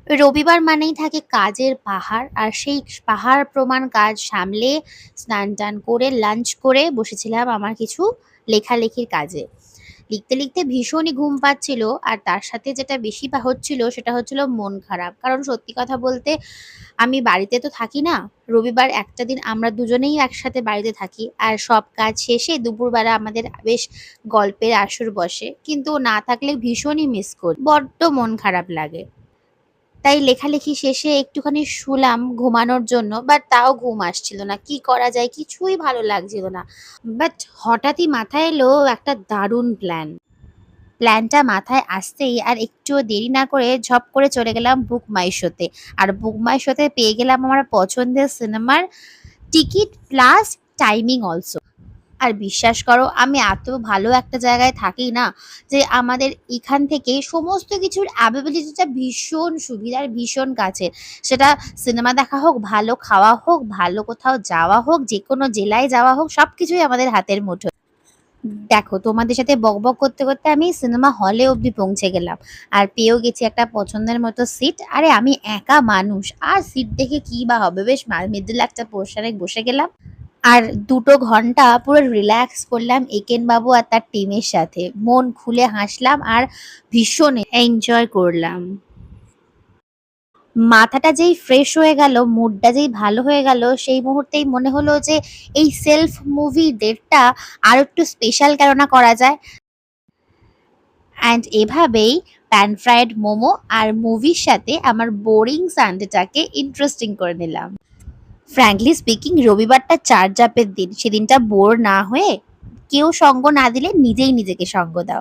রবিবার মানেই থাকে কাজের পাহাড়, আর সেই পাহাড় প্রমাণ কাজ সামলে স্নান টান করে লাঞ্চ করে বসেছিলাম আমার কিছু লেখালেখির কাজে। লিখতে লিখতে ভীষণই ঘুম পাচ্ছিল, আর তার সাথে যেটা বেশি হচ্ছিল সেটা হচ্ছিল মন খারাপ। কারণ সত্যি কথা বলতে আমি বাড়িতে তো থাকি না। রবিবার একটা দিন আমরা দুজনেই একসাথে বাড়িতে থাকি, আর সব কাজ শেষে দুপুরবেলা আমাদের বেশ গল্পের আসর বসে, কিন্তু ও না থাকলে ভীষণই মিস করি, বড্ড মন খারাপ লাগে। তাই লেখালেখি শেষে একটুখানি শুলাম ঘুমানোর জন্য, বাট তাও ঘুম আসছিল না। কি করা যায় কিছুই ভালো লাগছিল না। বাট হঠাৎই মাথায় এলো একটা দারুণ প্ল্যান। প্ল্যানটা মাথায় আসতেই আর একটুও দেরি না করে ঝপ করে চলে গেলাম বুক মাই শোতে। আর বুক মাই শোতে পেয়ে গেলাম আমার পছন্দের সিনেমার টিকিট প্লাস টাইমিং অলসো। আর বিশ্বাস করো আমি এত ভালো একটা জায়গায় থাকি না, যে আমাদের এখান থেকে সমস্ত কিছুর অ্যাভেলেবিলিটিটা ভীষণ সুবিধার, ভীষণ কাছে। সেটা সিনেমা দেখা হোক, ভালো খাওয়া হোক, ভালো কোথাও যাওয়া হোক, যে কোনো জেলায় যাওয়া হোক, সব কিছুই আমাদের হাতের মুঠোয়। দেখো তোমাদের সাথে বকবক করতে করতে আমি সিনেমা হলে অবধি পৌঁছে গেলাম, আর পেয়েও গেছি একটা পছন্দের মতো সিট। আরে আমি একা মানুষ, আর সিট দেখে কি বা হবে, বেশ মিডল একটা পোর্শনে বসে গেলাম। আর ২ ঘন্টা পুরো রিল্যাক্স করলাম একেন বাবু আর তার টিমের সাথে। মন খুলে হাসলাম আর ভীষণ এনজয় করলাম। মাথাটা যেই ফ্রেশ হয়ে গেল, মুডটা যেই ভালো হয়ে গেল, সেই মুহূর্তেই মনে হলো যে এই সেলফ মুভি ডেটটা আরো একটু স্পেশাল কেন না করা যায়। অ্যান্ড এভাবেই প্যান ফ্রাইড মোমো আর মুভির সাথে আমার বোরিং সানডেটাকে ইন্টারেস্টিং করে নিলাম। ফ্র্যাঙ্কলি স্পিকিং, রবিবারটা চার্জ আপের দিন। সেদিনটা বোর না হয়ে কেউ সঙ্গ না দিলে নিজেই নিজেকে সঙ্গ দাও।